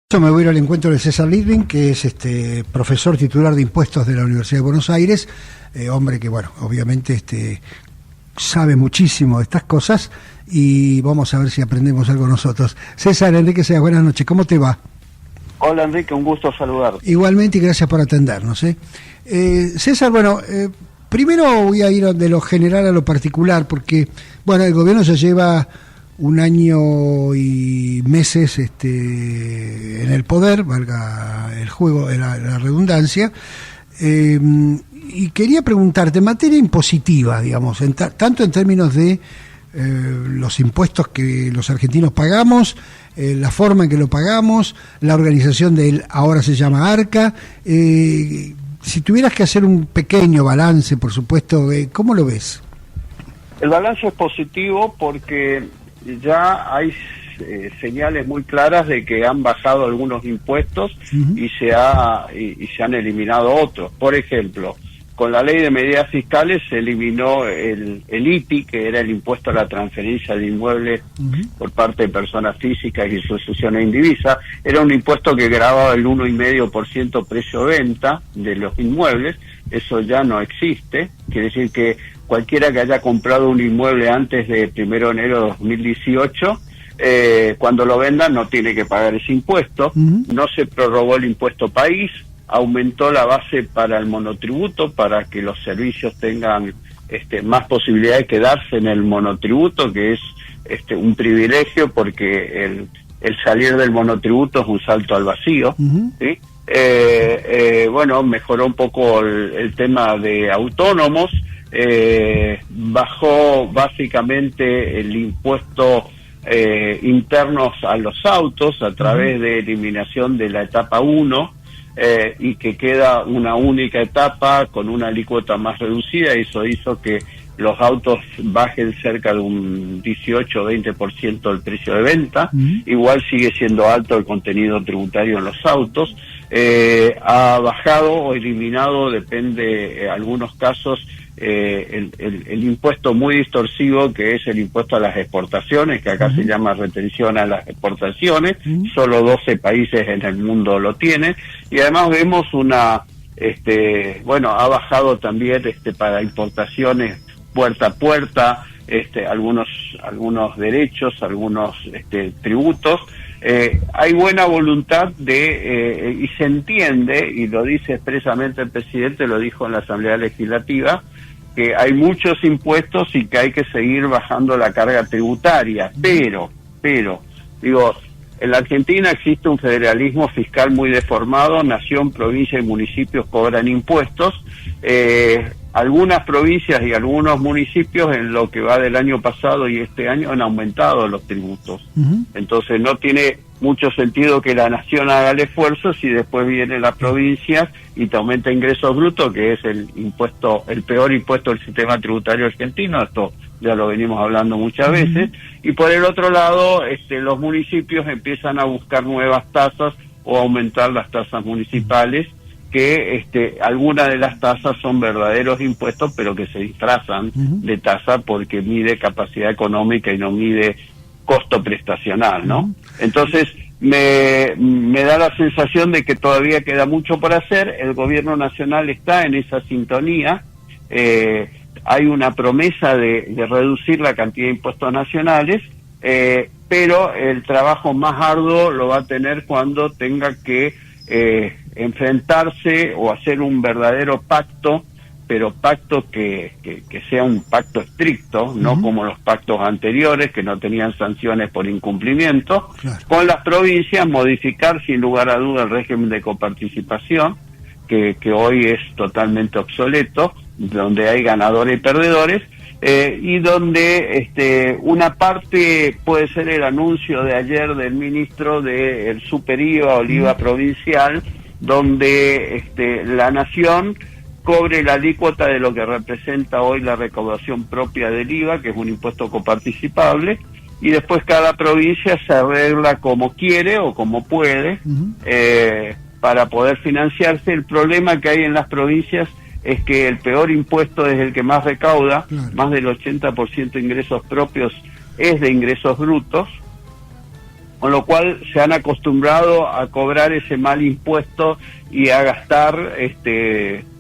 Yo me voy a ir al encuentro de César Litvin, que es profesor titular de impuestos de la Universidad de Buenos Aires, hombre que, bueno, obviamente sabe muchísimo de estas cosas y vamos a ver si aprendemos algo nosotros. César, Enrique Sea, buenas noches, ¿cómo te va? Hola Enrique, un gusto saludarte. Igualmente y gracias por atendernos. César, bueno, primero voy a ir de lo general a lo particular, porque, bueno, el gobierno se lleva un año y meses en el poder, valga el juego, la redundancia, y quería preguntarte, en materia impositiva, digamos, tanto en términos de los impuestos que los argentinos pagamos, la forma en que lo pagamos, la organización del ahora se llama ARCA, si tuvieras que hacer un pequeño balance, por supuesto, ¿cómo lo ves? El balance es positivo porque ya hay señales muy claras de que han bajado algunos impuestos y se han eliminado otros. Por ejemplo, con la ley de medidas fiscales se eliminó el ITI, que era el impuesto a la transferencia de inmuebles por parte de personas físicas y sucesiones indivisas. Era un impuesto que gravaba el 1,5% precio de venta de los inmuebles. Eso ya no existe. Quiere decir que cualquiera que haya comprado un inmueble antes de 1 de enero de 2018, cuando lo venda no tiene que pagar ese impuesto. No se prorrogó el impuesto país, aumentó la base para el monotributo para que los servicios tengan más posibilidad de quedarse en el monotributo, que es un privilegio porque el salir del monotributo es un salto al vacío, ¿sí? Bueno, mejoró un poco el tema de autónomos, bajó básicamente el impuesto internos a los autos a través de eliminación de la etapa 1 y que queda una única etapa con una alícuota más reducida. Eso hizo que los autos bajen cerca de un 18 o 20% el precio de venta. Igual sigue siendo alto el contenido tributario en los autos. Ha bajado o eliminado, depende en algunos casos, el impuesto muy distorsivo, que es el impuesto a las exportaciones, que acá se llama retención a las exportaciones. Solo 12 países en el mundo lo tienen. Y además vemos ha bajado también para importaciones puerta a puerta, algunos derechos, algunos tributos. Hay buena voluntad y se entiende, y lo dice expresamente el presidente, lo dijo en la Asamblea Legislativa, que hay muchos impuestos y que hay que seguir bajando la carga tributaria, pero, digo, en la Argentina existe un federalismo fiscal muy deformado. Nación, provincia y municipios cobran impuestos. Algunas provincias y algunos municipios en lo que va del año pasado y este año han aumentado los tributos. Entonces no tiene mucho sentido que la nación haga el esfuerzo si después viene la provincia y te aumenta ingresos brutos, que es el peor impuesto del sistema tributario argentino. Esto ya lo venimos hablando muchas veces. Y por el otro lado, los municipios empiezan a buscar nuevas tasas o aumentar las tasas municipales, que algunas de las tasas son verdaderos impuestos, pero que se disfrazan de tasa porque mide capacidad económica y no mide costo prestacional, ¿no? Entonces, me da la sensación de que todavía queda mucho por hacer. El gobierno nacional está en esa sintonía. Hay una promesa de reducir la cantidad de impuestos nacionales, pero el trabajo más arduo lo va a tener cuando tenga que enfrentarse o hacer un verdadero pacto, pero pacto que sea un pacto estricto, no como los pactos anteriores que no tenían sanciones por incumplimiento. Con las provincias, modificar sin lugar a duda el régimen de coparticipación, que hoy es totalmente obsoleto, donde hay ganadores y perdedores, y donde una parte puede ser el anuncio de ayer del ministro del Super IVA o el IVA provincial, donde la nación cobre la alícuota de lo que representa hoy la recaudación propia del IVA, que es un impuesto coparticipable, y después cada provincia se arregla como quiere o como puede para poder financiarse. El problema que hay en las provincias es que el peor impuesto es el que más recauda. Más del 80% de ingresos propios es de ingresos brutos, con lo cual se han acostumbrado a cobrar ese mal impuesto y a gastar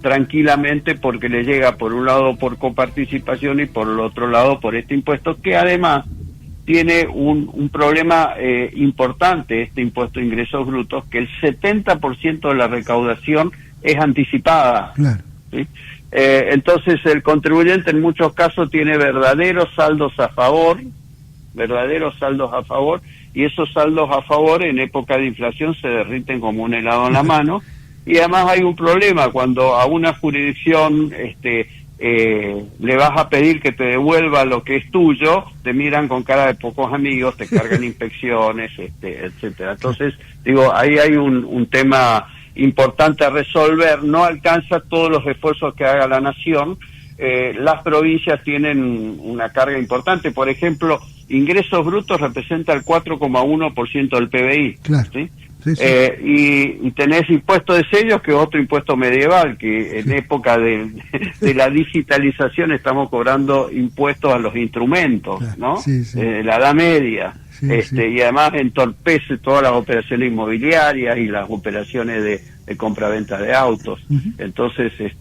tranquilamente, porque le llega por un lado por coparticipación y por el otro lado por este impuesto, que además tiene un problema importante, este impuesto de ingresos brutos, que el 70% de la recaudación es anticipada. Claro. ¿Sí? Entonces el contribuyente en muchos casos tiene verdaderos saldos a favor, y esos saldos a favor en época de inflación se derriten como un helado en la mano. Y además hay un problema: cuando a una jurisdicción le vas a pedir que te devuelva lo que es tuyo, te miran con cara de pocos amigos, te cargan inspecciones, etcétera. Entonces, digo, ahí hay un tema importante a resolver. No alcanza todos los esfuerzos que haga la nación. Las provincias tienen una carga importante. Por ejemplo, ingresos brutos representa el 4,1% del PBI. Claro. ¿Sí? Sí, sí. Y tenés impuesto de sellos, que es otro impuesto medieval, que en época de la digitalización estamos cobrando impuestos a los instrumentos, Claro. ¿no? Sí, sí. La Edad Media. Sí, sí. Y además entorpece todas las operaciones inmobiliarias y las operaciones de compraventa de autos. Uh-huh. Entonces, es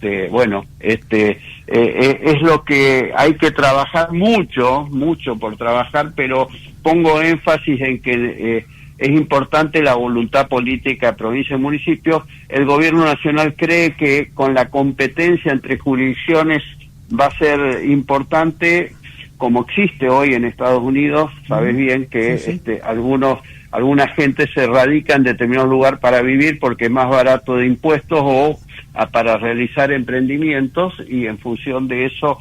lo que hay que trabajar mucho por trabajar, pero pongo énfasis en que es importante la voluntad política de provincias y municipios. El gobierno nacional cree que con la competencia entre jurisdicciones va a ser importante, como existe hoy en Estados Unidos. Sabes bien que sí, sí. alguna gente se radica en determinado lugar para vivir porque es más barato de impuestos o para realizar emprendimientos, y en función de eso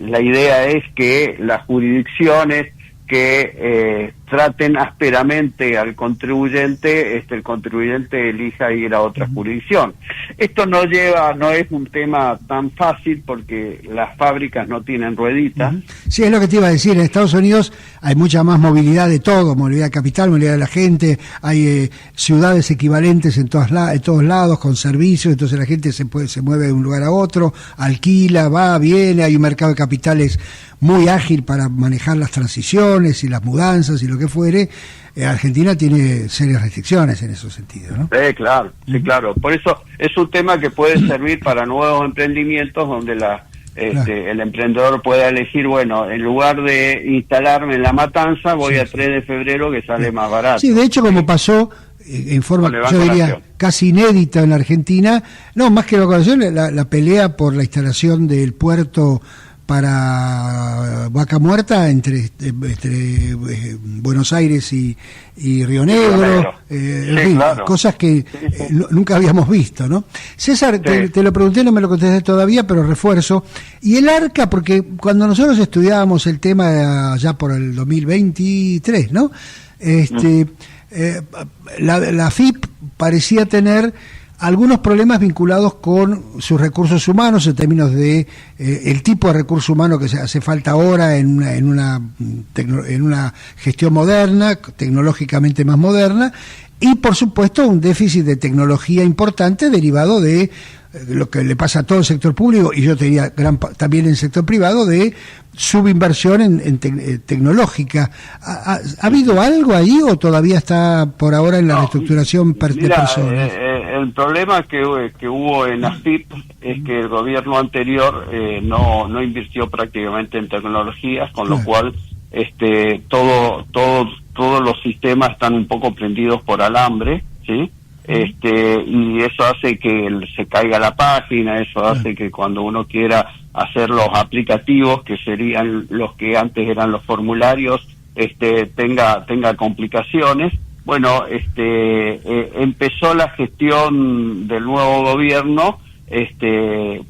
la idea es que las jurisdicciones que traten ásperamente al contribuyente, el contribuyente elija ir a otra jurisdicción. Esto no es un tema tan fácil porque las fábricas no tienen rueditas. Sí, es lo que te iba a decir. En Estados Unidos hay mucha más movilidad de todo, movilidad de capital, movilidad de la gente, hay ciudades equivalentes en todos lados, con servicios, entonces la gente se mueve de un lugar a otro, alquila, va, viene, hay un mercado de capitales muy ágil para manejar las transiciones y las mudanzas y lo que fuere. Argentina tiene serias restricciones en esos sentidos, ¿no? Sí, claro. Por eso es un tema que puede servir para nuevos emprendimientos donde el emprendedor pueda elegir, bueno, en lugar de instalarme en La Matanza, voy a 3 de febrero, que sale más barato. Sí, de hecho, como pasó en forma, yo diría, casi inédita en la Argentina, no, más que la ocasión, la pelea por la instalación del puerto para Vaca Muerta entre Buenos Aires y Río Negro, en fin, claro. Cosas que nunca habíamos visto, ¿no? César, sí. te lo pregunté, no me lo contesté todavía, pero refuerzo. Y el ARCA, porque cuando nosotros estudiábamos el tema ya por el 2023, ¿no? La AFIP parecía tener algunos problemas vinculados con sus recursos humanos en términos de el tipo de recurso humano que se hace falta ahora en una gestión moderna, tecnológicamente más moderna, y por supuesto un déficit de tecnología importante derivado de lo que le pasa a todo el sector público, y yo te diría también en el sector privado, de subinversión en tecnológica. ¿Ha habido algo ahí o todavía está por ahora en la reestructuración de personas? El problema que hubo en AFIP es que el gobierno anterior no invirtió prácticamente en tecnologías, con lo cual todos los sistemas están un poco prendidos por alambre, ¿sí? Y eso hace que se caiga la página, eso hace que cuando uno quiera hacer los aplicativos, que serían los que antes eran los formularios, tenga complicaciones. Bueno, empezó la gestión del nuevo gobierno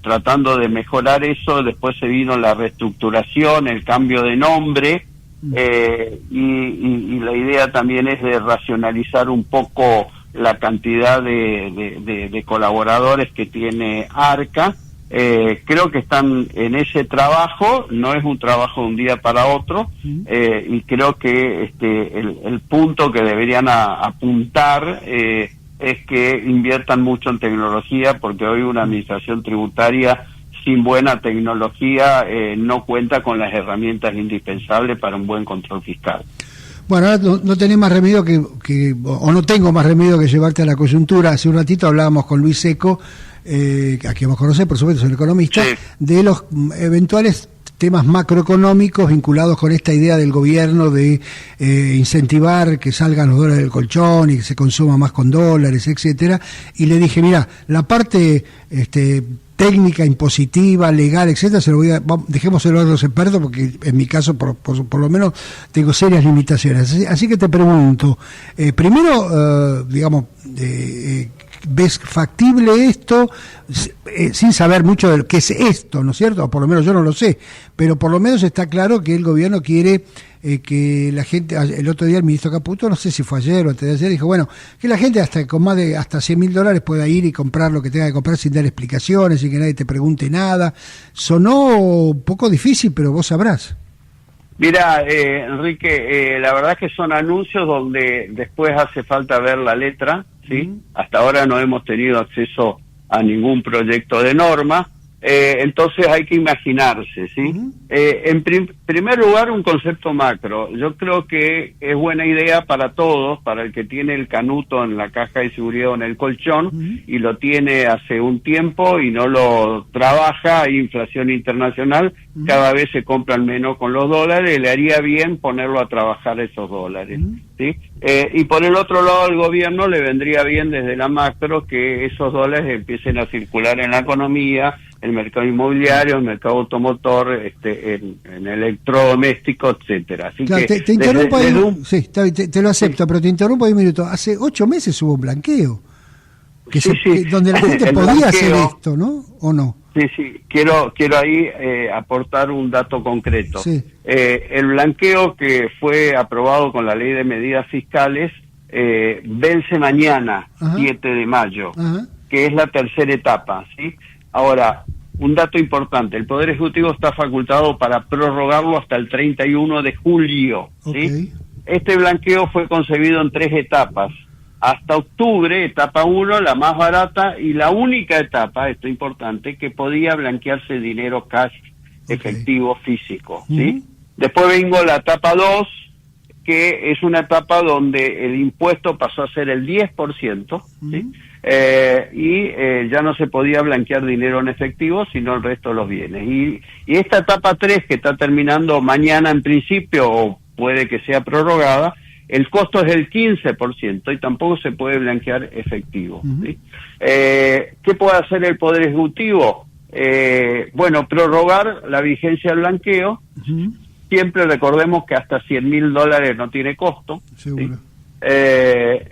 tratando de mejorar eso. Después se vino la reestructuración, el cambio de nombre, y la idea también es de racionalizar un poco la cantidad de colaboradores que tiene ARCA. Creo que están en ese trabajo, no es un trabajo de un día para otro, y creo que el punto que deberían apuntar es que inviertan mucho en tecnología, porque hoy una administración tributaria sin buena tecnología no cuenta con las herramientas indispensables para un buen control fiscal. Bueno, ahora no tenés más remedio o no tengo más remedio que llevarte a la coyuntura. Hace un ratito hablábamos con Luis Seco, a quien vos conocés, por supuesto, es un economista, sí, de los eventuales temas macroeconómicos vinculados con esta idea del gobierno de incentivar que salgan los dólares del colchón y que se consuma más con dólares, etcétera. Y le dije, mira, la parte técnica, impositiva, legal, etcétera, dejémoselo a los expertos, porque en mi caso, por lo menos, tengo serias limitaciones. Así que te pregunto, primero, digamos, ¿ves factible esto? Sin saber mucho de lo que es esto, ¿no es cierto? O por lo menos yo no lo sé, pero por lo menos está claro que el gobierno quiere que la gente, el otro día el ministro Caputo, no sé si fue ayer o antes de ayer, dijo, bueno, que la gente con más de hasta $100.000 pueda ir y comprar lo que tenga que comprar sin dar explicaciones, sin que nadie te pregunte nada. Sonó un poco difícil, pero vos sabrás. Mira, Enrique, la verdad que son anuncios donde después hace falta ver la letra, ¿sí? Hasta ahora no hemos tenido acceso a ningún proyecto de norma, entonces hay que imaginarse, ¿sí? En primer lugar, un concepto macro. Yo creo que es buena idea para todos, para el que tiene el canuto en la caja de seguridad o en el colchón, y lo tiene hace un tiempo y no lo trabaja, hay inflación internacional, cada vez se compran menos con los dólares, le haría bien ponerlo a trabajar esos dólares, ¿sí? Y por el otro lado, al gobierno le vendría bien desde la macro que esos dólares empiecen a circular en la economía, el mercado inmobiliario, el mercado automotor, en electrodoméstico, etcétera. Así claro, que te interrumpo ahí, sí, te lo acepto, sí, pero te interrumpo ahí un minuto. Hace 8 meses hubo un blanqueo, donde la gente podía blanqueo, hacer esto, ¿no? ¿O no? Sí, quiero ahí aportar un dato concreto. Sí. El blanqueo que fue aprobado con la ley de medidas fiscales vence mañana, 7 de mayo, que es la tercera etapa, ¿sí? Ahora, un dato importante, el Poder Ejecutivo está facultado para prorrogarlo hasta el 31 de julio, ¿sí? Este blanqueo fue concebido en 3 etapas. Hasta octubre, etapa 1, la más barata, y la única etapa, esto es importante, que podía blanquearse dinero cash efectivo físico, ¿sí? Después vengo la etapa 2, que es una etapa donde el impuesto pasó a ser el 10%, ¿sí? Y ya no se podía blanquear dinero en efectivo, sino el resto de los bienes. Y esta etapa 3, que está terminando mañana en principio, o puede que sea prorrogada, el costo es el 15% y tampoco se puede blanquear efectivo, ¿sí? ¿Qué puede hacer el Poder Ejecutivo? Bueno, prorrogar la vigencia del blanqueo. Siempre recordemos que hasta $100.000 no tiene costo, ¿sí?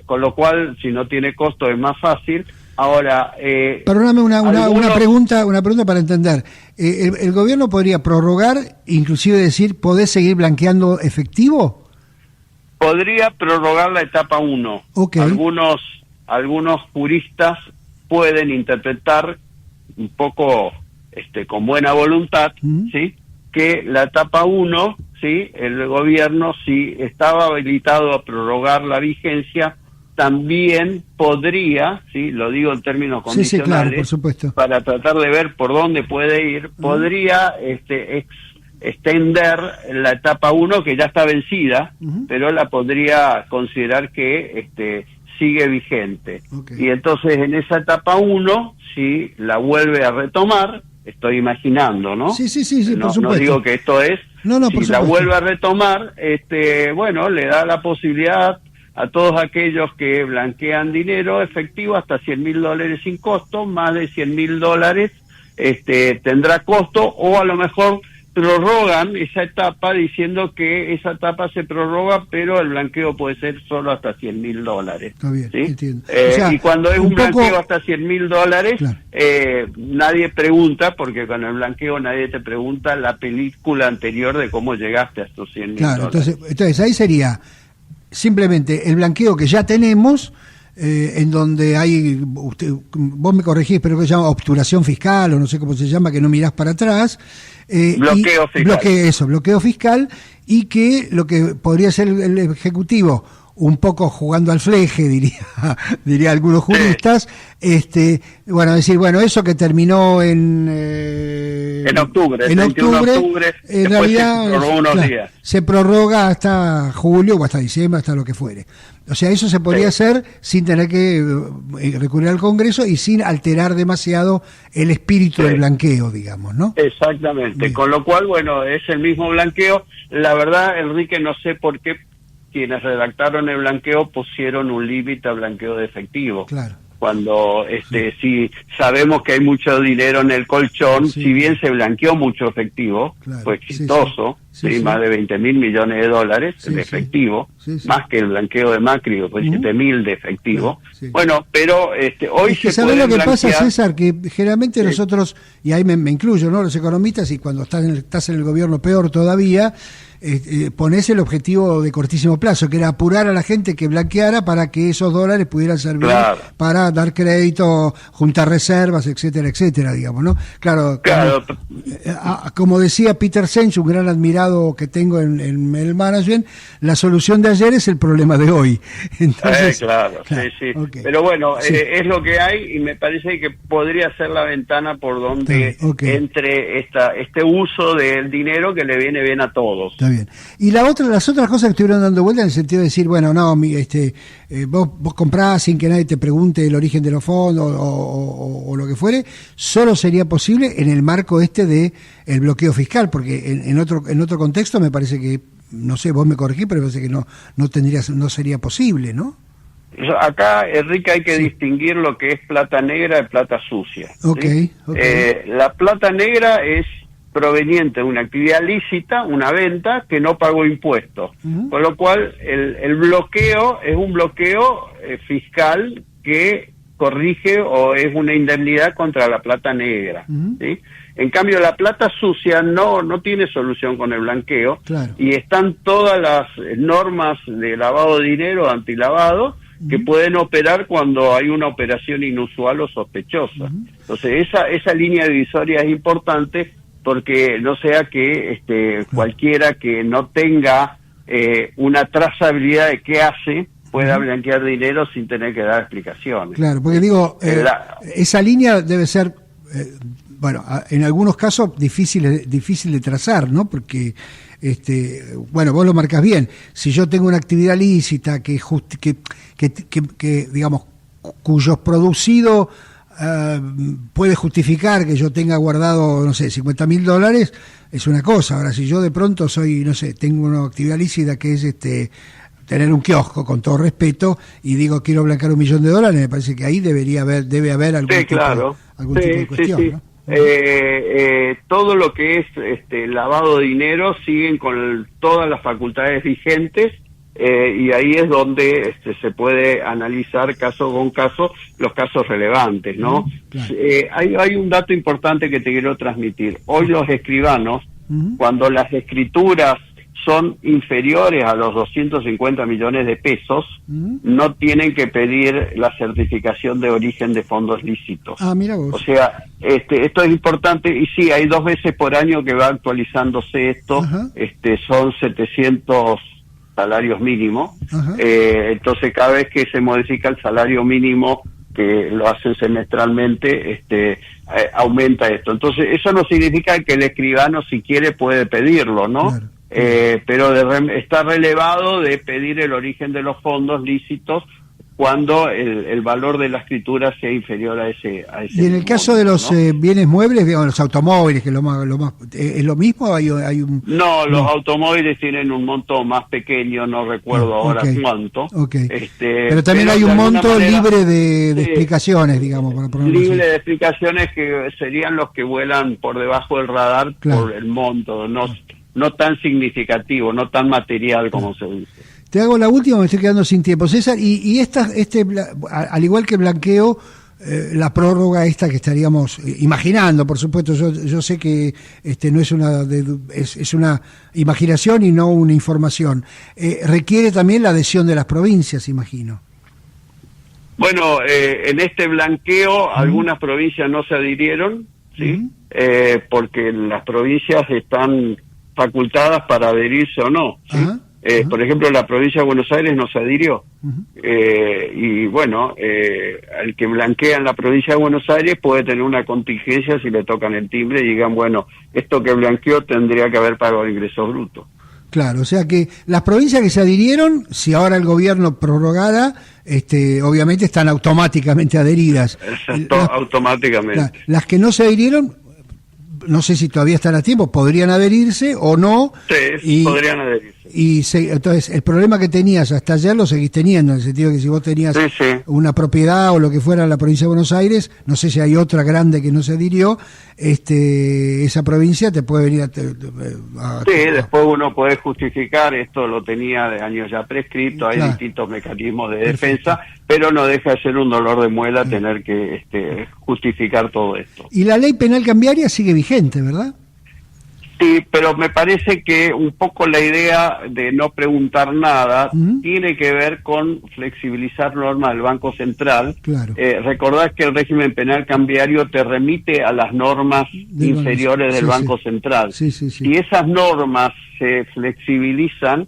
Con lo cual, si no tiene costo, es más fácil. Ahora, perdóname una pregunta para entender. ¿El gobierno podría prorrogar, inclusive decir, ¿podés seguir blanqueando efectivo? Podría prorrogar la etapa 1. Algunos juristas pueden interpretar un poco con buena voluntad, ¿sí?, que la etapa 1, ¿sí?, el gobierno, si estaba habilitado a prorrogar la vigencia, también podría, ¿sí?, lo digo en términos condicionales, sí, claro, por supuesto, para tratar de ver por dónde puede ir, podría extender la etapa 1, que ya está vencida, pero la podría considerar que sigue vigente. Y entonces en esa etapa 1, si la vuelve a retomar, estoy imaginando, ¿no? Sí, por supuesto. No digo que esto es, si la vuelve a retomar, bueno, le da la posibilidad a todos aquellos que blanquean dinero efectivo hasta $100.000 sin costo, más de $100.000 tendrá costo, o a lo mejor prorrogan esa etapa diciendo que esa etapa se prorroga, pero el blanqueo puede ser solo hasta $100.000. Está bien, ¿sí? Entiendo. Y cuando es un blanqueo hasta $100.000, claro, nadie pregunta, porque con el blanqueo nadie te pregunta la película anterior de cómo llegaste a estos $100.000. Claro, entonces ahí sería simplemente el blanqueo que ya tenemos, en donde hay, vos me corregís, pero que se llama obturación fiscal, o no sé cómo se llama, que no mirás para atrás. Bloqueo fiscal. Bloqueo fiscal, y que lo que podría ser el Ejecutivo, un poco jugando al fleje, diría algunos juristas, bueno, decir, bueno, eso que terminó en octubre, en realidad se prorrogó unos días. Se prorroga hasta julio o hasta diciembre, hasta lo que fuere. O sea, eso se podría hacer sin tener que recurrir al Congreso y sin alterar demasiado el espíritu del blanqueo, digamos, ¿no? Exactamente, bien. Con lo cual, bueno, es el mismo blanqueo. La verdad, Enrique, no sé por qué quienes redactaron el blanqueo pusieron un límite al blanqueo de efectivo. Claro. Cuando si sabemos que hay mucho dinero en el colchón, si bien se blanqueó mucho efectivo, fue exitoso, más de 20.000 millones de dólares de efectivo, más que el blanqueo de Macri, pues 7.000 de efectivo. Bueno, pero hoy se ¿sabés puede lo que blanquear? pasa, César? Que generalmente nosotros, y ahí me incluyo, ¿no? Los economistas, y cuando estás en el gobierno peor todavía, ponés el objetivo de cortísimo plazo, que era apurar a la gente que blanqueara para que esos dólares pudieran servir para dar crédito, juntar reservas, etcétera, etcétera, digamos, ¿no? Claro. Como decía Peter Senge, un gran admirado que tengo en el management, la solución de ayer es el problema de hoy. Entonces, sí. Okay. Pero bueno, es lo que hay, y me parece que podría ser la ventana por donde entre este uso del dinero que le viene bien a todos. Bien. Y las otras cosas que estuvieron dando vuelta en el sentido de decir, bueno, no, vos comprás sin que nadie te pregunte el origen de los fondos o lo que fuere, solo sería posible en el marco de el bloqueo fiscal, porque en otro contexto me parece que, no sé, vos me corregís, pero me parece que no sería posible, ¿no? Acá, Enrique, hay que distinguir lo que es plata negra de plata sucia. ¿Sí? La plata negra es proveniente de una actividad lícita, una venta que no pagó impuestos, con lo cual el bloqueo es un bloqueo fiscal que corrige o es una indemnidad contra la plata negra, ¿sí? En cambio, la plata sucia no tiene solución con el blanqueo, y están todas las normas de lavado de dinero, antilavado, que pueden operar cuando hay una operación inusual o sospechosa. Entonces, esa línea divisoria es importante, porque no sea que cualquiera que no tenga una trazabilidad de qué hace pueda blanquear dinero sin tener que dar explicaciones. Claro, porque digo, esa línea debe ser, en algunos casos difícil de trazar, ¿no? Porque, vos lo marcas bien. Si yo tengo una actividad lícita que digamos, cuyos producidos puede justificar que yo tenga guardado, no sé, $50.000, es una cosa. Ahora, si yo de pronto tengo una actividad lícita que es tener un kiosco, con todo respeto, y digo quiero blanquear $1 millón, me parece que ahí debe haber algún tipo de cuestión, ¿no? Todo lo que es lavado de dinero siguen con todas las facultades vigentes, y ahí es donde se puede analizar caso con caso los casos relevantes, ¿no? Hay un dato importante que te quiero transmitir. Hoy los escribanos, cuando las escrituras son inferiores a los 250 millones de pesos, no tienen que pedir la certificación de origen de fondos lícitos. Mira vos. O sea, esto es importante, y sí, hay 2 veces por año que va actualizándose esto. Son 700 salarios mínimos, entonces cada vez que se modifica el salario mínimo, que lo hacen semestralmente, aumenta esto. Entonces eso no significa que el escribano, si quiere, puede pedirlo, ¿no? Claro. Pero está relevado de pedir el origen de los fondos lícitos cuando el valor de la escritura sea inferior a ese y en el caso de los bienes muebles, digamos, los automóviles, que es lo más ¿es lo mismo? Los automóviles tienen un monto más pequeño, no recuerdo ahora cuánto. Pero también hay un monto libre de explicaciones, digamos, para ponerlo libre de explicaciones, que serían los que vuelan por debajo del radar por el monto, no tan significativo, no tan material como se dice. Te hago la última, me estoy quedando sin tiempo, César, y al igual que blanqueo, la prórroga esta que estaríamos imaginando, por supuesto, yo sé que no es es una imaginación y no una información, requiere también la adhesión de las provincias, imagino. Bueno, en este blanqueo algunas provincias no se adhirieron, ¿sí? Porque las provincias están facultadas para adherirse o no, ¿sí? Por ejemplo, la provincia de Buenos Aires no se adhirió. Y bueno, el que blanquea en la provincia de Buenos Aires puede tener una contingencia si le tocan el timbre y digan, bueno, esto que blanqueó tendría que haber pagado ingresos brutos. Claro, o sea que las provincias que se adhirieron, si ahora el gobierno prorrogara, obviamente están automáticamente adheridas. Automáticamente. Las que no se adhirieron, no sé si todavía están a tiempo, podrían adherirse o no. Sí, podrían adherirse. Entonces, el problema que tenías hasta ayer lo seguís teniendo, en el sentido que si vos tenías una propiedad o lo que fuera en la provincia de Buenos Aires, no sé si hay otra grande que no se adhirió, esa provincia te puede venir después uno puede justificar, esto lo tenía de años ya prescrito, hay distintos mecanismos de defensa, pero no deja de ser un dolor de muela tener que justificar todo esto. Y la ley penal cambiaria sigue vigente, ¿verdad? Sí, pero me parece que un poco la idea de no preguntar nada tiene que ver con flexibilizar normas del Banco Central. Claro. Recordad que el régimen penal cambiario te remite a las normas inferiores del Banco Central. Sí. Si esas normas se flexibilizan,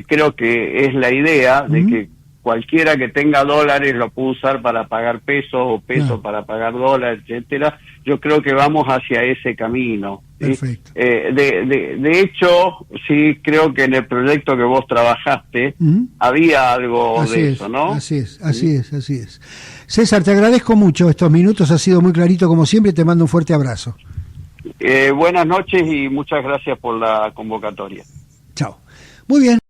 creo que es la idea de que cualquiera que tenga dólares lo puede usar para pagar pesos o pesos para pagar dólares, etcétera. Yo creo que vamos hacia ese camino. Perfecto. De hecho, sí creo que en el proyecto que vos trabajaste había algo eso, ¿no? Así es. César, te agradezco mucho estos minutos, ha sido muy clarito como siempre, te mando un fuerte abrazo. Buenas noches y muchas gracias por la convocatoria. Chao. Muy bien.